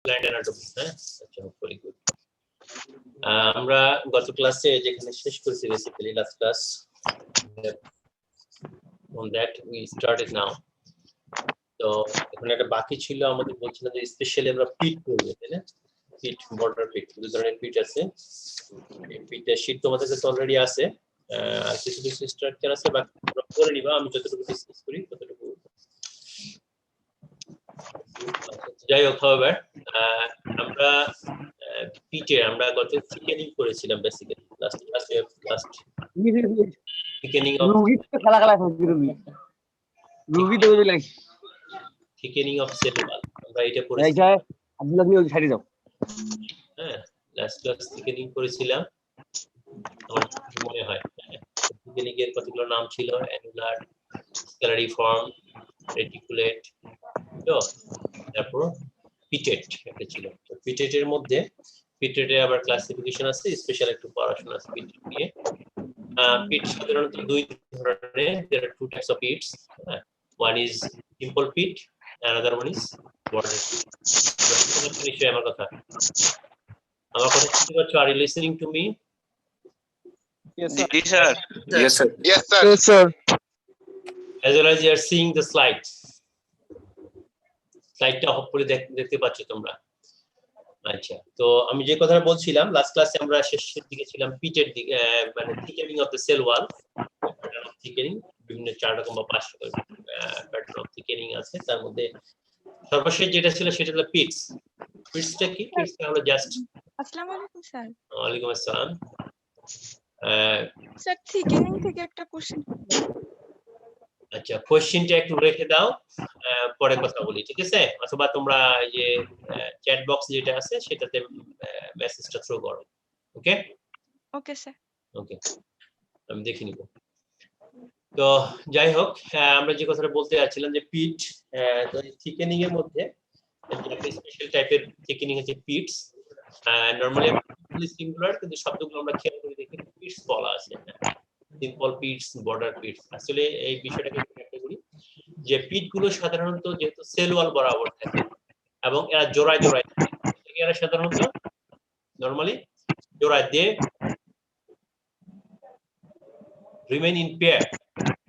Plant anatomy হ্যাঁ আচ্ছা hopefully good আমরা গত ক্লাসে যেখানে শেষ করেছি basically last class on that we started now তো এখানে একটা বাকি ছিল আমাদের বলছিল যে স্পেশালি আমরা পিট করব তাই না পিট বর্ডার পিট দুই ধরনের পিট আছে এই পিটের শীট তোমাদের কাছে অলরেডি আছে আর কিছু কিছু স্ট্রাকচার আছে বাকি করে নিবা আমি যতটুকু ডিসকাস করি ততটুকু যাই হোক হবে আমরা পিটে আমরা গত থিকেনিং করেছিলাম basically last thickening of thickening of cell ওয়াল আমরা এটা করেছি আব্দুল্লাহ নিয়ে সাইডে যাও হ্যাঁ লাস্ট ক্লাস থিকেনিং করেছিলাম আমার মনে হয় থিকেনিং এর কতগুলো নাম ছিল অ্যানুলার স্কেলারিফর্ম রেটিকুলেট তো তারপর পিটেট একটা ছিল তো পিটেটের মধ্যে পিটেটে আবার ক্লাসিফিকেশন আছে স্পেশাল একটু পড়াশোনা আছে পিটেট নিয়ে পিট সাধারণত দুই ধরনের there are two types of pits one is simple pit another one is border pit নিশ্চয়ই আমার কথা শুনতে পাচ্ছ are you listening to me Yes sir. Yes sir. Yes sir. Yes sir. as well as you are seeing the slides স্লাইডটা hopefully দেখতে পাচ্ছ তোমরা আচ্ছা তো আমি যে কথাটা বলছিলাম লাস্ট ক্লাসে আমরা শেষের দিকে ছিলাম পিটের দিকে মানে thickening of the cell wall pattern of thickening বিভিন্ন 4 রকম বা 5 রকম প্যাটার্ন অফ থিকেনিং আছে তার মধ্যে সর্বশেষ যেটা ছিল সেটা হলো পিটস পিটসটা কি পিটসটা হলো জাস্ট আসসালামু আলাইকুম স্যার ওয়ালাইকুম আসসালাম স্যার থিকেনিং থেকে একটা কোশ্চেন আচ্ছা কোশ্চেনটা একটু রেখে দাও পরে কথা বলি ঠিক আছে অথবা তোমরা যে চ্যাট বক্স যেটা আছে সেটাতে মেসেজটা থ্রো করো ওকে ওকে স্যার ওকে আমি দেখে নিব তো যাই হোক আমরা যে কথাটা বলতে যাচ্ছিলাম যে পিট তো থিকেনিং এর মধ্যে একটা স্পেশাল টাইপের থিকেনিং আছে পিটস নরমালি সিঙ্গুলার কিন্তু শব্দগুলো আমরা খেয়াল করে দেখি পিটস বলা আছে সিম্পল পিটস বর্ডার পিটস আসলে এই বিষয়টাকে ব্যাখ্যা করি যে পিট গুলো সাধারণত যেহেতু সেল ওয়াল বরাবর থাকে এবং এরা জোড়ায় জোড়ায় থাকে এরা সাধারণত নরমালি জোড়ায় দিয়ে রিমেইন ইন পেয়ার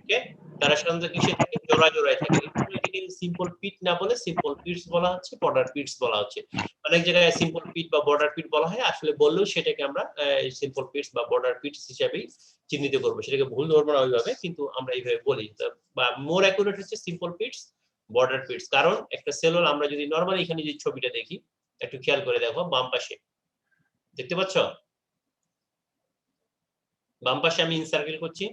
ওকে তারা সাধারণত কিসে থাকে জোড়ায় জোড়ায় থাকে এটাকে সিম্পল পিট না বলে সিম্পল পিটস বলা হচ্ছে বর্ডার পিটস বলা হচ্ছে অনেক জায়গায় সিম্পল পিট বা বর্ডার পিট বলা হয় আসলে বললেও সেটাকে আমরা সিম্পল পিটস বা বর্ডার পিটস হিসেবেই চিহ্নিত করব সেটাকে ভুল ধরবো না ওইভাবে কিন্তু আমরা এইভাবে বলি বা মোর অ্যাকুরেট হচ্ছে সিম্পল পিটস বর্ডার পিটস কারণ একটা সেল ওয়াল আমরা যদি নরমালি এখানে যে ছবিটা দেখি একটু খেয়াল করে দেখো বাম পাশে দেখতে পাচ্ছ বাম পাশে আমি ইনসার্কেল করছি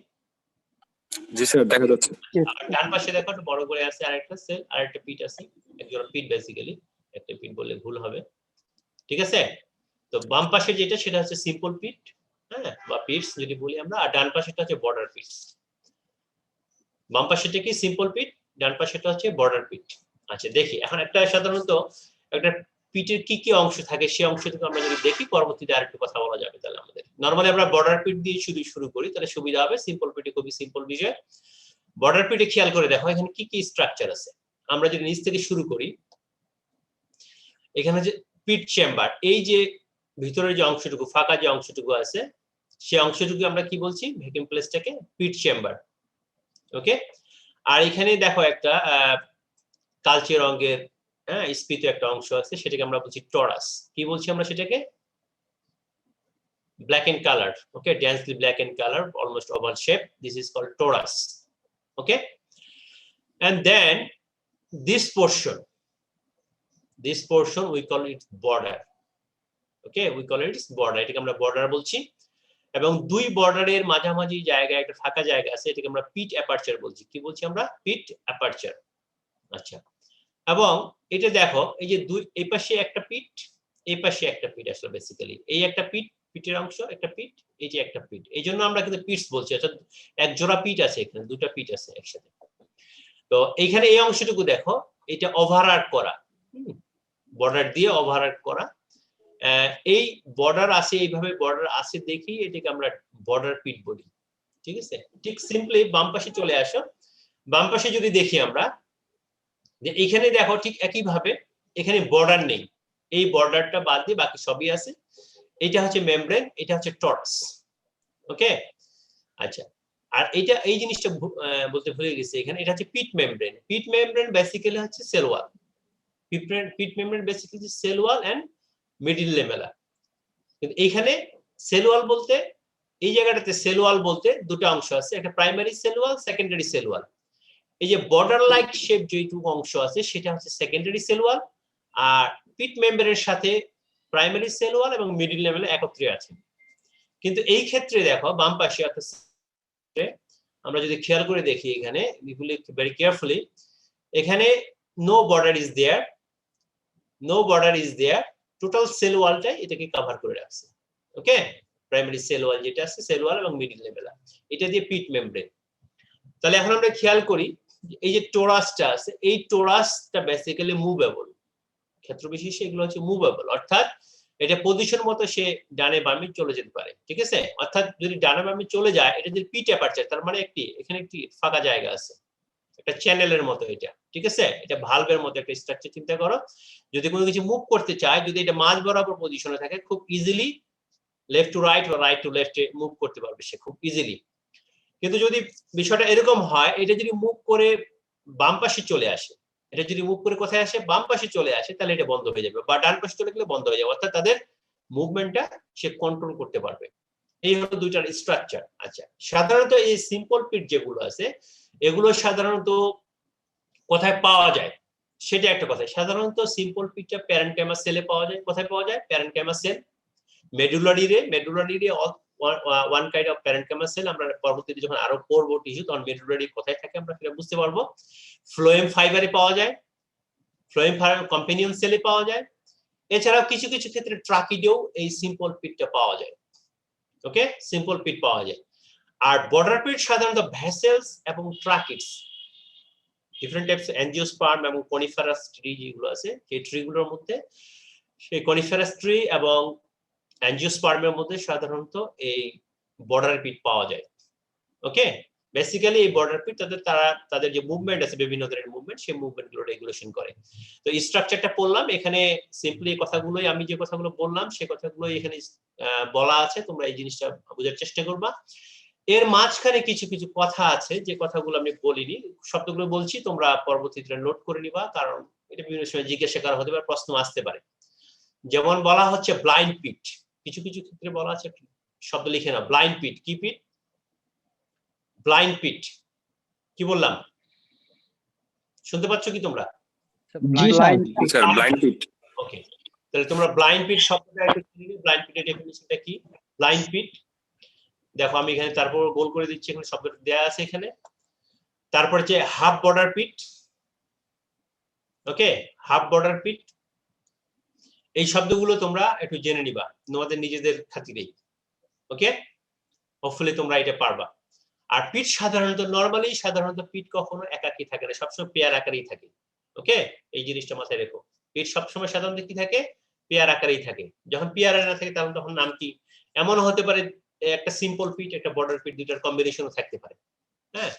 জি স্যার দেখা যাচ্ছে আর ডান পাশে দেখো একটু বড় করে আছে আরেকটা সেল আরেকটা পিট আছে একজন পিট বেসিক্যালি একটা পিট বললে ভুল হবে ঠিক আছে তো বাম পাশে যেটা সেটা হচ্ছে সিম্পল পিট হ্যাঁ বা পিটস যদি বলি আমরা আর ডান পাশেটা হচ্ছে বর্ডার পিটস বাম পাশেটা কি সিম্পল পিট ডান পাশেটা হচ্ছে বর্ডার পিট আচ্ছা দেখি এখন একটা সাধারণত একটা পিটের কি কি অংশ থাকে সেই অংশ থেকে আমরা যদি দেখি পরবর্তীতে আরেকটু কথা বলা যাবে তাহলে আমাদের নরমালি আমরা বর্ডার পিট দিয়ে শুরু করি তাহলে সুবিধা হবে সিম্পল পিটে খুবই সিম্পল বিষয় বর্ডার পিটে খেয়াল করে দেখো এখানে কি কি স্ট্রাকচার আছে আমরা যদি নিচ থেকে শুরু করি এখানে যে পিট চেম্বার এই যে ভিতরের যে অংশটুকু ফাঁকা যে অংশটুকু আছে সেই অংশটুকু আমরা কি বলছি ভ্যাকুয়াম প্লেসটাকে পিট চেম্বার ওকে আর এখানে দেখো একটা কালচে রঙের স্ফীত একটা অংশ আছে সেটাকে আমরা বলছি টরাস কি বলছি আমরা সেটাকে black in color okay densely black in color almost oval shape this is called torus okay and then this portion we call it border okay we call it border এটাকে আমরা বর্ডার বলছি এবং দুই বর্ডারের মাঝামাঝি জায়গায় একটা ফাঁকা জায়গা আছে এটাকে আমরা পিট অ্যাপারচার বলছি কি বলছি আমরা পিট অ্যাপারচার আচ্ছা এবং এটা দেখো এই যে দুই এই পাশে একটা পিট এই পাশে একটা পিট আসলে বেসিক্যালি এই একটা পিটের অংশ একটা পিট এই যে একটা পিট এইজন্য আমরা কিন্তু পিটস বলছি অর্থাৎ এক জোড়া পিট আছে এখানে দুটো পিট আছে একসাথে তো এইখানে এই অংশটুকু দেখো এটা ওভারআর্ক করা বর্ডার দিয়ে ওভারআর্ক করা এই বর্ডার আছে এইভাবে বর্ডার আছে দেখি এটাকে আমরা বর্ডার পিট বলি ঠিক আছে ঠিক সিম্পলি বাম পাশে চলে আসো বাম পাশে যদি দেখি আমরা যে এখানে দেখো ঠিক একই ভাবে এখানে বর্ডার নেই এই বর্ডারটা বাদ দিয়ে বাকি সবই আছে। এটা হচ্ছে মেমব্রেন, এটা হচ্ছে টর্স। ওকে, আচ্ছা। আর এটা এই জিনিসটা বলতে ভুলে গেছি এখানে, এটা হচ্ছে pit membrane. Pit membrane basically হচ্ছে cell wall. Pit membrane basically cell wall and middle lamella. কিন্তু এইখানে সেল ওয়াল বলতে, এই জায়গাটাতে সেল ওয়াল বলতে দুটো অংশ আছে, একটা primary cell wall, secondary cell wall. এই যে বর্ডার লাইক শেপ যেটুকু অংশ আছে সেটা হচ্ছে সেকেন্ডারি সেল ওয়াল, আর পিট মেমব্রেনের সাথে প্রাইমারি সেল ওয়াল এবং মিডল লেমেলা একত্রে আছে। কিন্তু এই ক্ষেত্রে দেখো বাম পাশে আমরা যদি খেয়াল করে দেখি এখানে ভেরি কেয়ারফুলি, এখানে no border is there, no border is there, total cell ওয়ালটাই এটাকে কভার করে রাখছে। ওকে, প্রাইমারি সেল ওয়াল যেটা আছে, সেল ওয়াল এবং মিডল লেমেলা, এটা দিয়ে পিট মেমব্রেন। তাহলে এখন আমরা খেয়াল করি এই যে টোরাসটা আছে, এই টোরাসটা বেসিক্যালি মুভেবল, ক্ষেত্র বিশেষে এগুলো হচ্ছে মুভেবল, অর্থাৎ এটা পজিশন মতো সে ডানে বামে চলে যেতে পারে। ঠিক আছে, অর্থাৎ যদি ডানে বামে চলে যায়, এটা যদি পিট অ্যাপারচার, তার মানে এখানে একটি ফাঁকা জায়গা আছে, একটা চ্যানেলের মতো এটা। ঠিক আছে, এটা ভালভের মতো একটা স্ট্রাকচার চিন্তা করো। যদি কোনো কিছু মুভ করতে চায়, যদি এটা মাঝ বরাবর পজিশনে থাকে, খুব ইজিলি লেফট টু রাইট বা রাইট টু লেফটে মুভ করতে পারবে সে খুব ইজিলি। কিন্তু যদি বিষয়টা এরকম হয়, এটা যদি মুভ করে বাম পাশে চলে আসে, এটা যদি মুভ করে কোথায় আসে, বাম পাশে চলে আসে, তাহলে এটা বন্ধ হয়ে যাবে, বা ডান পাশে চলে গেলে বন্ধ হয়ে যাবে, অর্থাৎ তাদের মুভমেন্টটা সে কন্ট্রোল করতে পারবে। এই হলো দুইটার স্ট্রাকচার। আচ্ছা, সাধারণত এই সিম্পল পিট যেগুলো আছে, এগুলো সাধারণত কোথায় পাওয়া যায় সেটা একটা কথা। সাধারণত সিম্পল পিটটা প্যারেনকাইমা সেলে পাওয়া যায়। কোথায় পাওয়া যায়? Parenchyma cell, medullary ray one kind of parenchyma cell. আমরা পরবর্তীতে যখন আরো পড়বো টিস্যু, তখন মেডুলারি কোথায় থাকে আমরা সেটা বুঝতে পারবো। ফ্লোয়েম ফাইবারে পাওয়া যায়, ফ্লোয়েম ফাইবার কম্পেনিয়ন সেলে পাওয়া যায়। এছাড়াও কিছু কিছু ক্ষেত্রে ট্রাকিডেও এই সিম্পল পিটটা পাওয়া যায়। ওকে, সিম্পল পিট পাওয়া যায়। আর বর্ডার পিট সাধারণত ভেসেলস এবং ট্রাকিডস, ডিফারেন্ট টাইপস অ্যাঞ্জিওস্পার্ম এবং কনিফারাস ট্রি যেগুলো আছে, সেই ট্রিগুলোর মধ্যে, সেই কনিফারাস ট্রি এবং অ্যাঞ্জিওস্পার্মের মধ্যে সাধারণত এই বর্ডার পিট পাওয়া যায়। ওকে, বেসিক্যালি এই বর্ডার পিট তাদের যে মুভমেন্ট আছে, বিভিন্ন ধরনের মুভমেন্ট, সেই মুভমেন্ট গুলো রেগুলেশন করে। তো স্ট্রাকচারটা পড়লাম এখানে, সিম্পলি কথাগুলোই, আমি যে কথাগুলো বললাম সেই কথাগুলোই এখানে বলা আছে, তোমরা এই জিনিসটা বোঝার চেষ্টা করবা। এর মাঝখানে কিছু কিছু কথা আছে যে কথাগুলো আমি বলিনি, শব্দগুলো বলছি, তোমরা পরবর্তীতে নোট করে নিবা, কারণ এটা বিভিন্ন সময় জিজ্ঞাসা করা হতে পারে, প্রশ্ন আসতে পারে। যেমন বলা হচ্ছে ব্লাইন্ড পিট, কিছু কিছু ক্ষেত্রে বলা আছে, শব্দ লিখে না, ব্লাইন্ড পিট। কি পিট? ব্লাইন্ড পিট। কি বললাম, শুনতে পাচ্ছ কি তোমরা? স্যার ব্লাইন্ড পিট। ওকে, তাহলে তোমরা ব্লাইন্ড পিট শব্দটা একটু চিনি। ব্লাইন্ড পিটের ডেফিনিশনটা কি? ব্লাইন্ড পিট দেখো আমি এখানে তারপর গোল করে দিচ্ছি, এখানে শব্দটা দেয়া আছে এখানে। তারপর হচ্ছে হাফ বর্ডার পিট। ওকে, হাফ বর্ডার পিট, এই শব্দগুলো তোমরা একটু জেনে নিবা তোমাদের নিজেদের খাতিরেই। ওকে, হোপফুলি তোমরা এটা পারবা। আর পিট সাধারণত সাধারণত পিট কখনো একাকী থাকে না, সবসময় পেয়ার আকারেই থাকে। ওকে, এই জিনিসটা মাথায় রেখো, পিট সবসময় সাধারণত কি থাকে? পেয়ার আকারেই থাকে। যখন পেয়ার না থাকে তাহলে তখন নাম কি? এমন হতে পারে একটা সিম্পল পিট, একটা বর্ডার পিট, দুইটার কম্বিনেশনও থাকতে পারে। হ্যাঁ,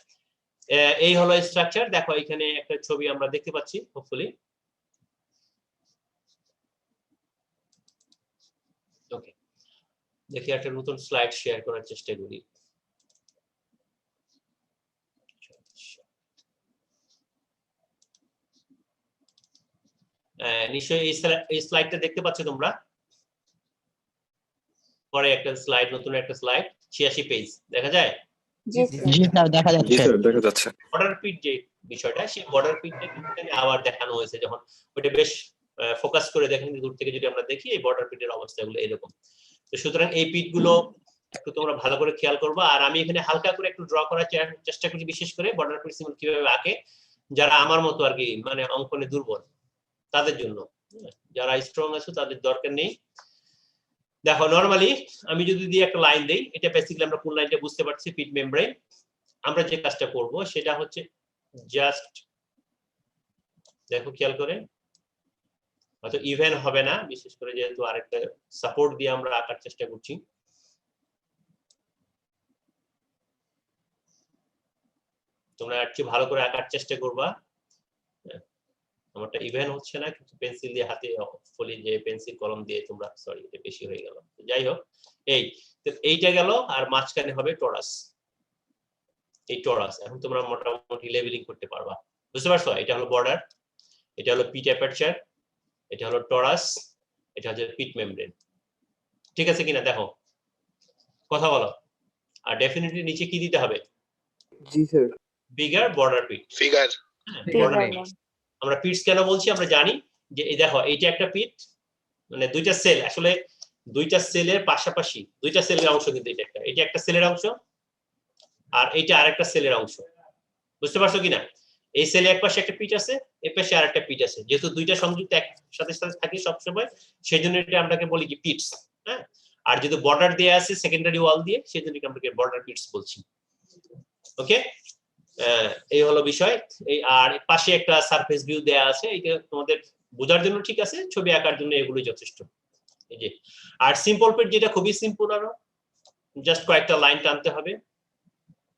এই হলো স্ট্রাকচার। দেখো এখানে একটা ছবি আমরা দেখতে পাচ্ছি, হোপফুলি। ওকে, দেখি একটা নতুন স্লাইড শেয়ার করার চেষ্টা করি। নিশ্চয়ই এই স্লাইডটা দেখতে পাচ্ছ তোমরা। পরে একটা স্লাইড, নতুন একটা স্লাইড, 86 পেজ দেখা যায়। জি স্যার দেখা জি যাচ্ছে। স্যার দেখা যাচ্ছে। বর্ডার পিট যে বিষয়টা, সেই বর্ডার পিটটা কিন্তু আবার দেখানো হয়েছে, যখন ওটা বেশ ফোকাস করে দেখেন, দূর থেকে যদি আমরা দেখি এই বর্ডার পিটের অবস্থাগুলো এরকম। তো সুতরাং এই পিট গুলো একটু তোমরা ভালো করে খেয়াল করবা। আর আমি এখানে হালকা করে একটু ড্র করার চেষ্টা করছি, বিশেষ করে বর্ডার পিট সিম্বল কিভাবে আঁকে, যারা আমার মতো আর কি মানে অঙ্কনে দুর্বল তাদের জন্য। যারা স্ট্রং আছে তাদের দরকার নেই। দেখো নরমালি আমি যদি দিয়ে একটা লাইন দেই, এটা বেসিক্যালি আমরা কোন লাইনটা বুঝতে পারছি, পিট মেমব্রেন। আমরা যে কাজটা করব সেটা হচ্ছে জাস্ট দেখো খেয়াল করে, হয়তো ইভেন হবে না, বিশেষ করে যেহেতু আরেকটা সাপোর্ট দিয়ে আমরা আঁকার চেষ্টা করছি। তোমরা একটু ভালো করে আঁকার চেষ্টা করবা, আমারটা ইভেন হচ্ছে না, কিন্তু পেন্সিল দিয়ে হাতে ফলি যে পেন্সিল কলম দিয়ে তোমরা, সরি এটা বেশি হয়ে গেল, যাই হোক এই তো এইটা গেল, আর মাঝখানে হবে টরাস। এই টরাস এখন তোমরা মোটামুটি লেভেলিং করতে পারবা, বুঝতে পারছো? এটা হলো বর্ডার, এটা হলো পিট অ্যাপারচার, এটা হলো টরাস, এটা হচ্ছে পিট মেমব্রেন। ঠিক আছে কিনা দেখো, কথা বলো। আর ডেফিনেটলি নিচে কি দিতে হবে? জি স্যার। বিগার বর্ডার পিট। ফিগার বর্ডার পিট। আমরা পিটস কেন বলছি আমরা জানি, যে এই দেখো এইটা একটা পিট, মানে দুইটা সেল, আসলে দুইটা সেলের পাশাপাশি দুইটা সেলের অংশ, কিন্তু এটা একটা সেলের অংশ, আর এইটা আরেকটা সেলের অংশ, বুঝতে পারছো কিনা? এই সেলে এক পাশে একটা পিট আছে, এই পাশে আরেকটা পিট আছে, যেহেতু দুইটা সংযুক্ত একসাথে সাথে থাকে সবসময়, সেই জন্য এটা আমরাকে বলি কি পিটস। হ্যাঁ, আর যদি বর্ডার দেয়া আছে সেকেন্ডারি ওয়াল দিয়ে, সেই জন্য আমরা বর্ডার পিটস বলছি। ওকে, এই হলো বিষয়। এই আর পাশে একটা সারফেস ভিউ দেয়া আছে, এটা তোমাদের বোঝার জন্য ঠিক আছে, ছবি আঁকার জন্য এগুলোই যথেষ্ট। এই যে, আর সিম্পল পিট যেটা খুবই সিম্পল, আরো জাস্ট কয়েকটা লাইন টানতে হবে,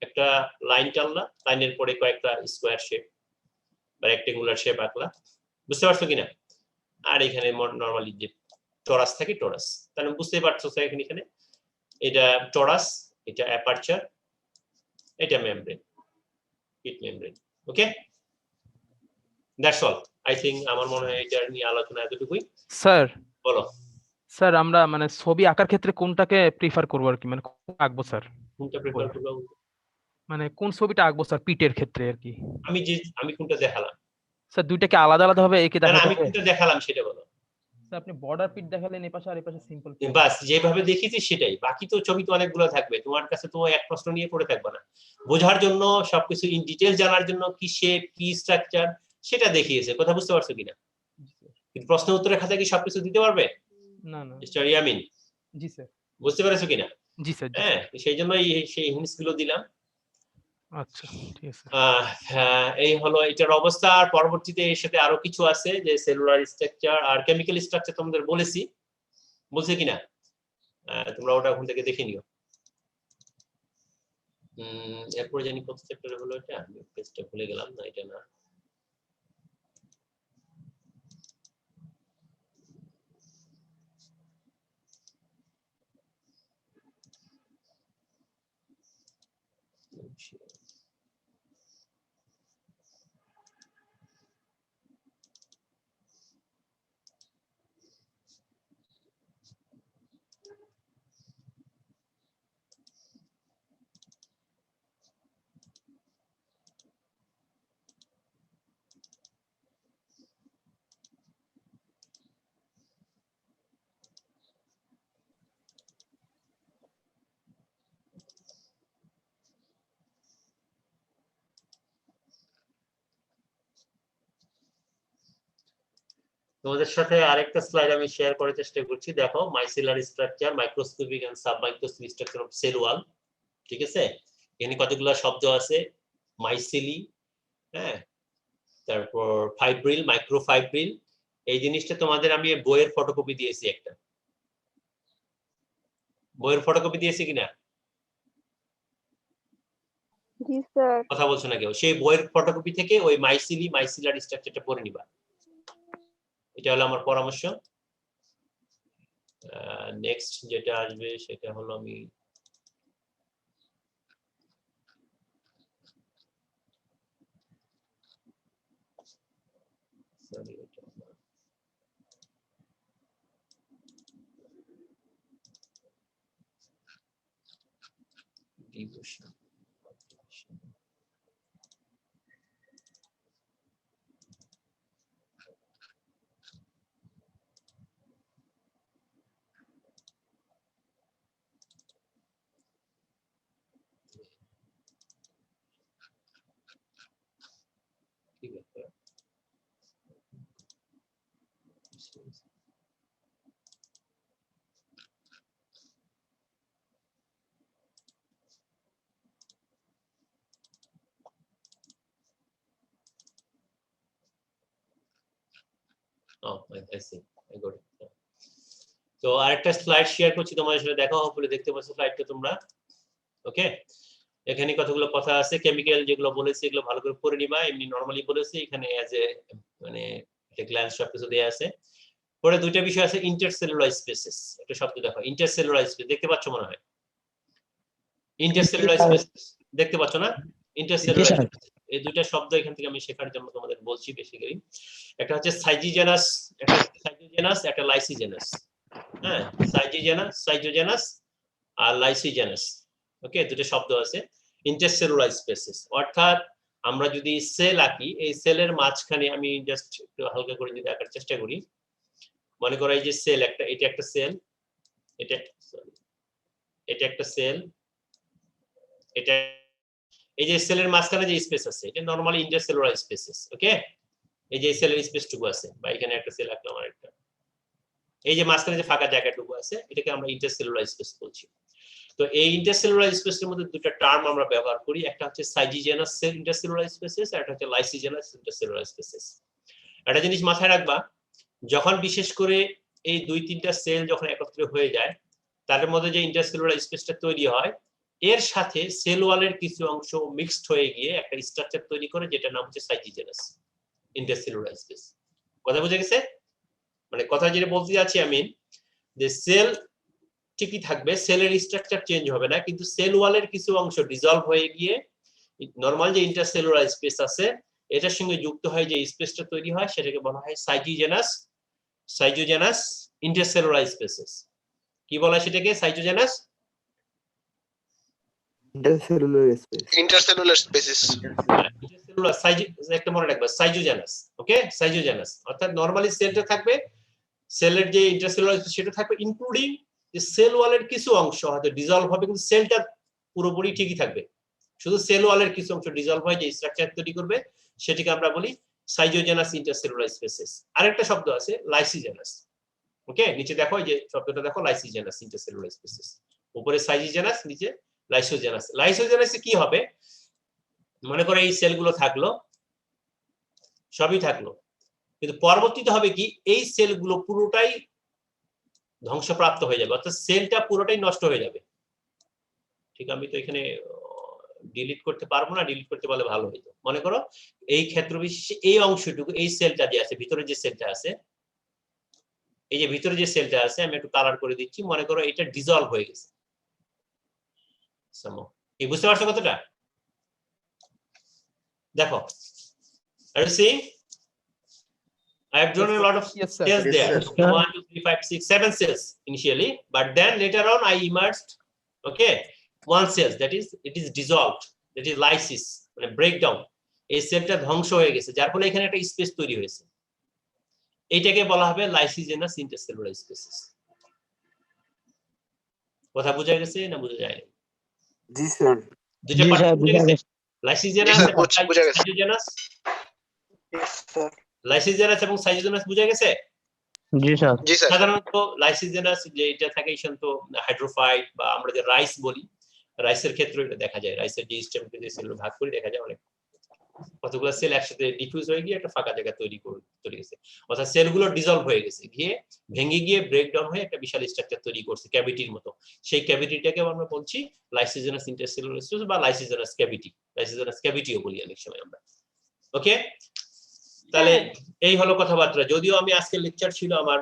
একটা লাইন টানলা, লাইনের পরে কয়েকটা স্কোয়ার শেপ বা রেক্টেঙ্গুলার শেপ আঁকলা, বুঝতে পারছো কিনা? আর এখানে নরমালি যে টরাস থাকে টরাস, তাহলে বুঝতেই পারছো এখানে এটা টরাস, এটা অ্যাপারচার, এটা membrane, pit membrane. Okay, that's all. I think আমার মনে হয় এটা নিয়ে আলোচনা এতটুকুই। স্যার বলো। স্যার আমরা মানে ছবি আঁকার ক্ষেত্রে কোনটাকে প্রিফার করবো আর কি, মানে কোনটা আঁকবো স্যার? কোনটা প্রেফার করবো? মানে কোন ছবিটা আঁকবো স্যার পিটের ক্ষেত্রে আর কি? আমি কোনটা দেখালাম? স্যার দুইটাকে আলাদা আলাদা ভাবে এঁকে না, দেখাতে আমি হবে? কোনটা দেখালাম সেটা বলো। স্যার আপনি বর্ডার পিট দেখালেন, এপাশে আর এপাশে সিম্পল পিট। বাস যেভাবে দেখেছি সেটাই, বাকি তো ছবি তো অনেকগুলো থাকবে, তোমার কাছে তো এক প্রশ্ন নিয়ে পড়ে থাকবে না। বোঝার জন্য সবকিছু ইন ডিটেইলস জানার জন্য কি শেপ কি স্ট্রাকচার সেটা দেখিয়েছে, কথা বুঝতে পারছো কিনা? কিন্তু প্রশ্ন উত্তরের খাতায় কি সবকিছু দিতে পারবে? না না। মিস্টার ইয়ামিন, জি স্যার। বুঝতে পেরেছো কিনা? জি স্যার। হ্যাঁ, সেই জন্যই সেই হিন্টস গুলো দিলাম। আচ্ছা ঠিক আছে। এই হলো এটার অবস্থা। আর পরবর্তীতে এর সাথে আরো কিছু আছে, যে সেলুলার স্ট্রাকচার আর কেমিক্যাল স্ট্রাকচার তোমাদের বলছে কিনা? তোমরা ওটা ওখান থেকে দেখে নিও। এরপরে জানি কত চ্যাপ্টারে হলো এটা, আমি পেজটা ভুলে গেলাম, না এটা না। তোমাদের সাথে আরেকটা স্লাইড আমি শেয়ার করার চেষ্টা করছি, দেখো micellar structure, microscopic and submicroscopic structure of cell wall. ঠিক আছে, এখানে কতগুলো শব্দ আছে, মাইসেলি, হ্যাঁ, তারপর ফাইব্রিল, মাইক্রোফাইব্রিল। এই জিনিসটা তোমাদের আমি বইয়ের ফটোকপি দিয়েছি, একটা বইয়ের ফটোকপি দিয়েছি কিনা? জি স্যার। কথা বলছো না কেউ? সেই বইয়ের ফটোকপি থেকে ওই মাইসিলি মাইসিলার স্ট্রাকচারটা পড়ে নিবা, এটা হলো আমার পরামর্শ। নেক্সট যেটা আসবে সেটা হলো, আমি সরি এটা ডিভোশন। ঠিক আছে, I see. I got it. তো আরেকটা স্লাইড শেয়ার করছি তোমাদের সাথে, দেখো হপফুলি দেখতে পাচ্ছ স্লাইডটা তোমরা। ওকে, এখানে কতগুলো কথা আছে, কেমিক্যাল যেগুলো বলেছি এগুলো ভালো করে পড়ে নিবা, এমনি নরমালি বলেছি, এখানে অ্যাজ এ মানে একটা গ্ল্যান্স সবকিছু দেয়া আছে। পরে দুইটা বিষয় আছে, ইন্টারসেলুলার স্পেসেস। একটা শব্দ দেখো, ইন্টারসেলুলার স্পেস, দেখতে পাচ্ছ মনে হয়? ইন্টারসেলুলার স্পেসিস দেখতে পাচ্ছ না? ইন্টারসেলুলার স্পেসিস, এই দুইটা শব্দ এখান থেকে আমি শেখার জন্য তোমাদের বলছি বেসিক্যালি। একটা হচ্ছে সাইজিজেনাস, একটা সাইজোজেনাস, একটা লাইসিজেনাস। হ্যাঁ, সাইজোজেনাস আর লাইসিজেনাস। ওকে, দুটো শব্দ আছে। ইন্টারসেলুলার স্পেসিস অর্থাৎ আমরা যদি সেল আঁকি, এই সেলের মাঝখানে আমি জাস্ট একটু হালকা করে যদি আঁকার চেষ্টা করি, মনে করো এই যে সেল একটা, এটা একটা সেল, এটা একটা সেল, এটা, এই যে সেলের মাঝখানে যে স্পেস আছে এটা নরমালি ইন্টারসেলুলার স্পেসিস। ওকে, এই যে সেলের স্পেসটুকু আছে, বা এখানে একটা সেল আঁকলাম আর একটা, এই যে মাঝখানে যে ফাঁকা জায়গাটুকু আছে এটাকে আমরা ইন্টারসেলুলার স্পেস বলছি। তো এই ইন্টারসেলুলার স্পেসের মধ্যে দুটো টার্ম আমরা ব্যবহার করি, একটা হচ্ছে সাইজিজেনাস ইন্টারসেলুলার স্পেসিস, আর একটা হচ্ছে লাইসিজেনাস ইন্টারসেলুলার স্পেসিস। একটা জিনিস মাথায় রাখবা, যখন বিশেষ করে এই দুই তিনটা সেল যখন একত্রে হয়ে যায়, তাদের মধ্যে যে ইন্টারসেলুলার স্পেসটা তৈরি হয়, এর সাথে সেল ওয়ালের কিছু অংশ মিক্সড হয়ে গিয়ে একটা স্ট্রাকচার তৈরি করে, যেটার নাম হচ্ছে সাইজিজেনাস ইন্টারসেলুলার স্পেস। কথা বুঝে গেছে? মানে কথা যেটা বলতে যাচ্ছি আমি, যে সেল ঠিকই থাকবে, সেলের স্ট্রাকচার চেঞ্জ হবে না, কিন্তু সেল ওয়ালের কিছু অংশ ডিসলভ হয়ে গিয়ে নরমাল যে ইন্টারসেলুলার স্পেস আছে এটার সঙ্গে যুক্ত হয়, যে স্পেসটা তৈরি হয় সেটাকে বলা হয় সাইজোজেনাস ইন্টারসেলুলার স্পেসিস। কি বলা হয় সেটাকে? সাইজোজেনাস ইন্টারসেলুলার স্পেসিস। ইন্টারসেলুলার একটা মনে রাখবা, সাইজোজেনাস। ওকে, সাইজোজেনাস অর্থাৎ নরমালি সেলটা থাকবে, সেলের যে ইন্টারসেলুলার সেটা থাকবে, ইনক্লুডিং যে সেল ওয়ালের কিছু অংশ হয়তো ডিসলভ হবে, কিন্তু সেলটা পুরোপুরি ঠিকই থাকবে, শুধু সেল ওয়ালের কিছু অংশ ডিসলভ হয়, যে স্ট্রাকচার তৈরি করবে সেটাকে আমরা বলি সাইজোজেনাস ইন্টারসেলুলার স্পেসিস। আরেকটা শব্দ আছে লাইসিজেনাস। ওকে, নিচে দেখো এই যে শব্দটা দেখো, লাইসিজেনাস ইন্টারসেলুলার স্পেসিস, উপরে সাইজিজেনাস, নিচে লাইসোজেনাস। লাইসোজেনাসে কি হবে, মনে করো এই সেলগুলো থাকলো, সবই থাকলো, কিন্তু পরবর্তীতে হবে কি, এই সেলগুলো পুরোটাই ধ্বংসপ্রাপ্ত হয়ে যাবে, অর্থাৎ সেলটা পুরোটাই নষ্ট হয়ে যাবে। ঠিক, আমি তো এখানে ডিলিট করতে পারবো না, ডিলিট করতে পারলে ভালো হতো। মনে করো এই ক্ষেত্র বিশেষে এই অংশটুকু, এই সেলটা যে আছে ভিতরে, যে সেলটা আছে, এই যে ভিতরে যে সেলটা আছে, আমি একটু কালার করে দিচ্ছি, মনে করো এটা ডিসলভ হয়ে গেছে। এই বুঝতে পারছো কতটা? দেখো, are you seeing? I have drawn a lot of cells there. 1, 2, 3, 5, 6, 7 cells initially, but then later on I immersed, okay, one cell, that is, it is dissolved, that is lysis, মানে breakdown. এই সেলটা ধ্বংস হয়ে গেছে, যার ফলে এখানে একটা স্পেস তৈরি হয়েছে, এইটাকে বলা হবে লাইসিজেনাস ইন্টারসেলুলার স্পেসিস। কথা বোঝা গেছে না বোঝা যায়? জি স্যার। দুটো পার্ট বুঝা গেছে, লাইসিজেনাস এবং সাইজোজেনাস। Yes sir. লাইসিজেনাস এবং সাইজোজেনাস বুঝা গেছে? জি স্যার। জি স্যার। সাধারণত লাইসিজেনাস যে এটা থাকে শান্ত হাইড্রোফাইট, বা আমরা যে রাইস বলি, রাইসের ক্ষেত্রে এটা দেখা যায়, রাইসের যে স্টেমকে যে সেল ভাগ করে দেখা যায়, অনেক কতগুলো সেল একসাথে ডিফিউজ হয়ে গিয়ে একটা ফাঁকা জায়গা তৈরি গেছে, অর্থাৎ সেলগুলো ডিসলভ হয়ে গেছে, গিয়ে ভেঙে গিয়ে ব্রেকডাউন হয়ে একটা বিশাল স্ট্রাকচার তৈরি করছে, ক্যাভিটির মতো। সেই ক্যাভিটিটাকে আমরা বলছি লাইসিজেনাস ইন্টারসেলুলার স্পেস বা লাইসিজেনাস ক্যাভিটি, লাইসিজেনাস ক্যাভিটিও বলি অনেক সময় আমরা। ওকে, তাহলে এই হলো কথাবার্তা। যদিও আমি আজকে লেকচার ছিল আমার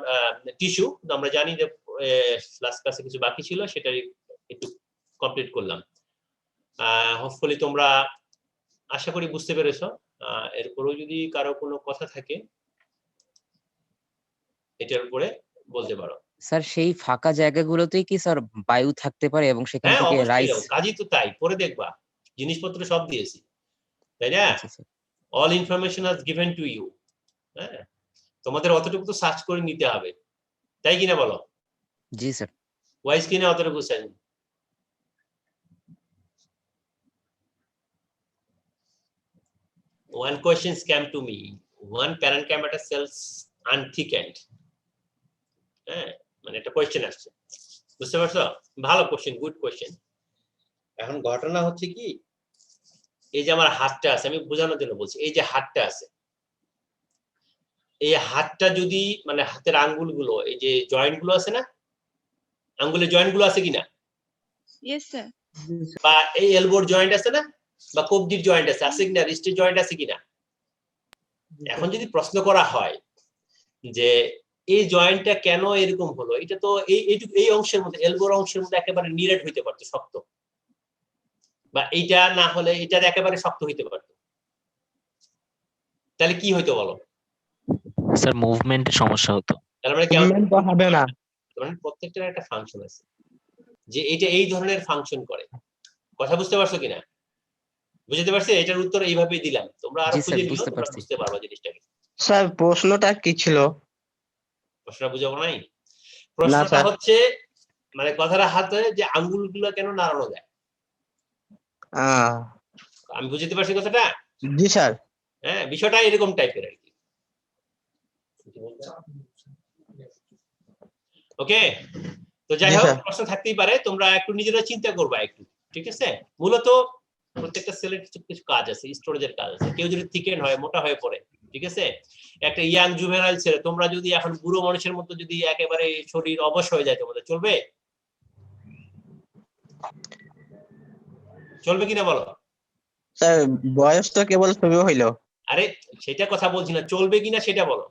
টিস্যু, আমরা জানি যে লাস্ট ক্লাসে কিছু বাকি ছিল, সেটা একটু কমপ্লিট করলাম। হোপফুলি তোমরা আশা করি বুঝতে পেরেছো। এরপরেও যদি কারো কোনো কথা থাকে এটার উপরে বলতে পারো। স্যার সেই ফাঁকা জায়গাগুলোতেই কি স্যার বায়ু থাকতে পারে এবং সেখান হ্যাঁ, থেকে অবশ্যই, রাইস? কাজই তো তাই, পরে দেখবা জিনিসপত্র সব দিয়েছি, তাই না? আচ্ছা স্যার। অল ইনফরমেশন হাজ গিভেন টু ইউ। হ্যাঁ, তোমাদের অতটুকু তো সার্চ করে নিতে হবে, তাই কিনা বলো? জি স্যার। ওয়াইজ কিনা অতটুকু search? One question came to me. One parenchyma cells unthickened. হ্যাঁ, মানে একটা কোয়েশ্চেন আসছে, বুঝতে পারছো? ভালো কোয়েশ্চেন, গুড কোয়েশ্চেন। এখন ঘটনা হচ্ছে কি, এই যে আমার হাতটা আছে, আমি বোঝানোর জন্য বলছি, এই যে হাতটা আছে, এই হাতটা যদি মানে হাতের আঙ্গুলগুলো, এই যে জয়েন্ট গুলো আছে না, আঙ্গুলের জয়েন্ট গুলো আছে কিনা, ইয়েস স্যার। বা এই এলবোর জয়েন্ট আছে না, বা কবজির জয়েন্ট আছে কিনা, রিস্টের জয়েন্ট আছে কিনা, এখন যদি প্রশ্ন করা হয় যে এই জয়েন্টটা কেন এরকম হলো, এটা তো এই অংশের মধ্যে, এলবোর অংশের মধ্যে একেবারে নিরেট হইতে পারতো, শক্ত, বা এইটা না হলে এটার একেবারে শক্ত হইতে পারতো, তাহলে কি হইতো বলো? স্যার মুভমেন্টের সমস্যা হতো। তার মানে কেমন Movement তো হবে না। মানে প্রত্যেকটার একটা ফাংশন আছে, যে এটা এই ধরনের ফাংশন করে। কথা বুঝতে পারছো কিনা? বুঝতে পারছি? এটার উত্তর এইভাবেই দিলাম, তোমরা আরো জি স্যার, খুঁজে নিও, বুঝতে তোমরা পারছি। বুঝতে পারবা জিনিসটাকে। স্যার প্রশ্নটা কি ছিল? প্রশ্নটা বুঝাবো নাই? প্রশ্নটা স্যার। হচ্ছে মানে কথাটা হাতে যে আঙ্গুলগুলো কেন নাড়ানো যায়। আমি বুঝতে পারছি কথাটা? জি স্যার। হ্যাঁ, বিষয়টা এরকম টাইপের আর কি। ওকে, তো যাই জি হোক, স্যার। প্রশ্ন থাকতেই পারে, তোমরা একটু নিজেরা চিন্তা করবা একটু, ঠিক আছে? মূলত প্রত্যেকটা সেলের কিছু কিছু কাজ আছে, স্টোরেজের কাজ আছে। কেউ যদি থিকেন হয়, মোটা হয়ে পড়ে, ঠিক আছে, একটা ইয়াং জুভেনাইল ছেলে, তোমরা যদি এখন বুড়ো মানুষের মতো যদি একেবারে শরীর অবশ হয়ে যায়, তোমাদের চলবে? চলবে কিনা বলো? স্যার বয়স তো কেবল শুরু হইলো। আরে সেটা কথা বলছি না, চলবে কিনা সেটা বলো।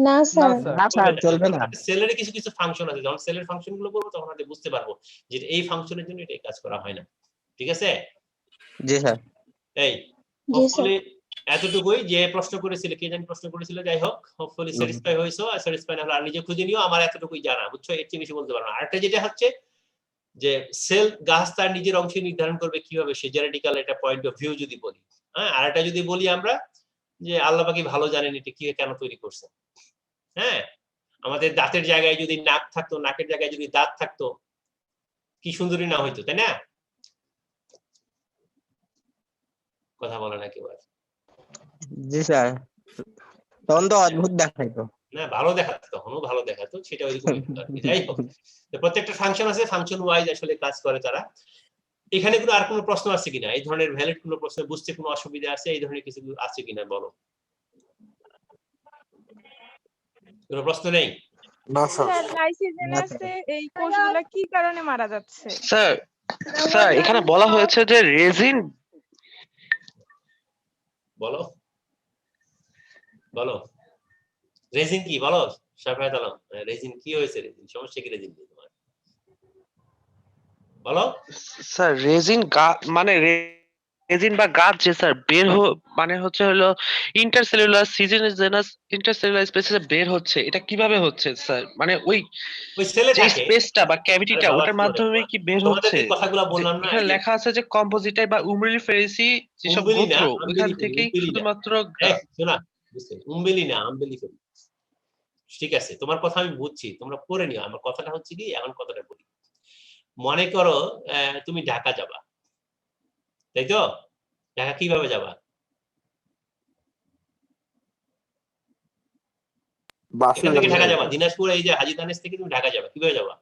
না স্যার। না স্যার চলবে না। সেলের কিছু কিছু ফাংশন আছে, যখন সেলের ফাংশন গুলো বলবো তখন আমরা বুঝতে পারবো যে এই ফাংশনের জন্য এটা কাজ করা হয় না, ঠিক আছে? জি স্যার। এই হোপফুলি এতটুকুই, যে প্রশ্ন করেছিল, কে জানি প্রশ্ন করেছিল, যাই হোক, হোপফুলি স্যাটিসফাই হইছো। আর স্যাটিসফাই না হলে আর নিজে খুঁজে নিও, আমার এতটুকুই জানা, বুঝছো? এর চেয়ে বেশি বলতে পারবো না। আরেকটা যেটা হচ্ছে যে সেল গাছ তার নিজের অংশ নির্ধারণ করবে কিভাবে, সে জেনেটিক্যাল একটা পয়েন্ট অফ ভিউ যদি বলি, হ্যাঁ। আর একটা যদি বলি আমরা যে আল্লাহ পাকি ভালো জানেন এটা কি কেন তৈরি করছে, হ্যাঁ। আমাদের দাঁতের জায়গায় যদি নাক থাকতো, নাকের জায়গায় যদি দাঁত থাকতো, কি সুন্দরী না হইতো, তাই না? কথা বলে না কেউ আর। জি স্যার, তখন তো অদ্ভুত দেখাইতো। না, ভালো দেখাতো, তখনও ভালো দেখাতো, সেটা ওইরকম। যাই হোক, প্রত্যেকটা ফাংশন আছে, ফাংশন ওয়াইজ আসলে কাজ করে তারা। এখানে কোনো আর কোনো প্রশ্ন আছে কিনা, এই ধরনের ভ্যালিড কোনো প্রশ্ন, বুঝতে কোনো অসুবিধা আছে, এই ধরনের কিছু আছে কিনা বলো। কোনো প্রশ্ন নেই? না স্যার। স্যার লাইসিজেনাসে এই কোষগুলা কি কারণে মারা যাচ্ছে? স্যার স্যার এখানে বলা হয়েছে যে রেজিন। বলো বলো, রেজিন কি বলো শাফায়াত আলম, রেজিন কি হয়েছে, রেজিন সমস্যা কি, রেজিন কি তোমার বলো। স্যার রেজিন মানে রেজিন বা গাছ যে স্যার বের মানে হচ্ছে হলো ইন্টারসেলুলার সিজেনাস ইন্টারসেলুলার স্পেসে বের হচ্ছে, এটা কিভাবে হচ্ছে স্যার? মানে ওই ওই সেলে যে থাকে। স্পেসটা বা ক্যাভিটিটা আরে বাবা, ওটার মাধ্যমে কি বের তোমাদের হচ্ছে? যে কথাগুলো বললাম না, এখানে লেখা আছে যে কম্পোজিটাই বা উম্বিলিফেরেসি যেসব উম্বেলি না, গোত্র ওইখান আম্বেলিফেরি, থেকেই উম্বেলি না। শুধুমাত্র শোনা, উম্বেলি না, আম্বেলিফেরি। ঠিক আছে, তোমার কথা আমি বুঝছি, তোমরা পড়ে নিও। আমার কথাটা হচ্ছে কি, এখন কথাটা বলি। মনে করো তুমি ঢাকা যাবা, তাই তো? ঢাকা কিভাবে যাবা? বাসে এখান থেকে ঢাকা যাবে। যাবা, দিনাজপুর এই যে হাজী দানেশ থেকে তুমি ঢাকা যাবা, কিভাবে যাবা?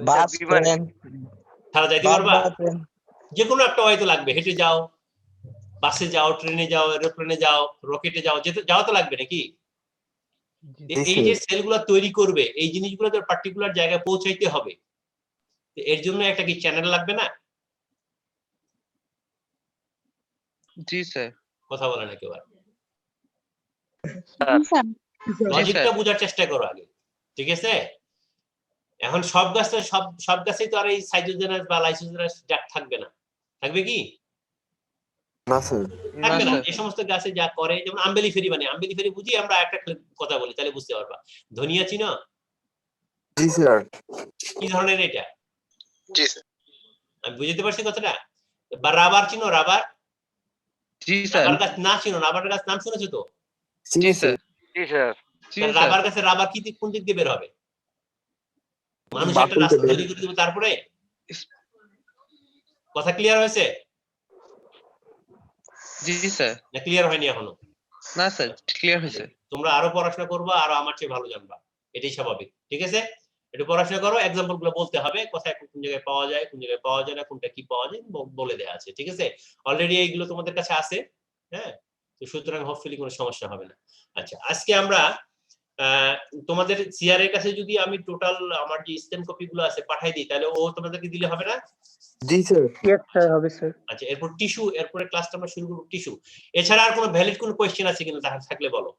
বাস, বিমানে। ট্রেন, ছাড়া যাইতে বাস পারবা? বা ট্রেন। যে কোনো একটা হয়তো লাগবে, হেঁটে যাও, বাসে যাও, ট্রেনে যাও, এরোপ্লেনে যাও, রকেটে যাও, যেতে যাওয়া তো লাগবে নাকি? এই যে সেলগুলো তৈরি করবে, এই জিনিসগুলো তো পার্টিকুলার জায়গায় পৌঁছাইতে হবে, এর জন্য একটা কি চ্যানেল লাগবে না? জি স্যার। কথা বলে না কেউ আর। স্যার। লজিকটা বোঝার চেষ্টা করো আগে, ঠিক আছে? এখন সব গাছে সব গাছেই তো আর এই সাইটোজেনাস বা লাইসোজেনাস থাকবে না, থাকবে কি? না স্যার। থাকবে না। এই সমস্ত গাছে যা করে, যেমন আম্বেলিফেরি, মানে আম্বেলিফেরি বুঝি আমরা একটা কথা বলি, তাহলে বুঝতে পারবা। ধনিয়া চিনো? জি স্যার। কি ধরনের এটা? জি স্যার। আমি বুঝতে পারছি কথাটা। বা রাবার চিনো? রাবার, জি স্যার। রাবার গাছ না চিনো? রাবার গাছ নাম শুনেছো তো? জি স্যার। জি স্যার। জি স্যার। রাবার গাছে রাবার কি কোন দিক দিয়ে বের হবে? মানুষ একটা বাথরুম রাস্তা থেকে। তৈরি করে দেবে, তারপরে। কথা ক্লিয়ার হয়েছে? জি স্যার। না ক্লিয়ার হয়নি এখনো? না স্যার, ক্লিয়ার হয়েছে। তোমরা আরো পড়াশোনা করবা, আরো আমার চেয়ে ভালো জানবা, এটাই স্বাভাবিক, ঠিক আছে? একটু পড়াশোনা করো, এক্সাম্পল গুলো বলতে হবে, কোথায় কোন জায়গায় পাওয়া যায়, কোন জায়গায় পাওয়া যায় না, কোনটা কি পাওয়া যায় বলে দেওয়া আছে, ঠিক আছে? অলরেডি এইগুলো তোমাদের কাছে আছে, হ্যাঁ। তো সুতরাং হোপফুলি কোনো সমস্যা হবে না। আচ্ছা, আজকে আমরা আহ, তোমাদের সিআর এর কাছে যদি আমি টোটাল আমার যে স্ক্যান কপি গুলো আছে পাঠাই দিই, তাহলে ও তোমাদেরকে দিলে হবে না? জি স্যার। ইয়েস স্যার, হবে স্যার। আচ্ছা, এরপর টিস্যু, এরপরে ক্লাসটা আমরা শুরু করব টিস্যু। এছাড়া আর কোনো ভ্যালিড কোনো কোয়েশ্চেন আছে কিনা থাকলে বলো।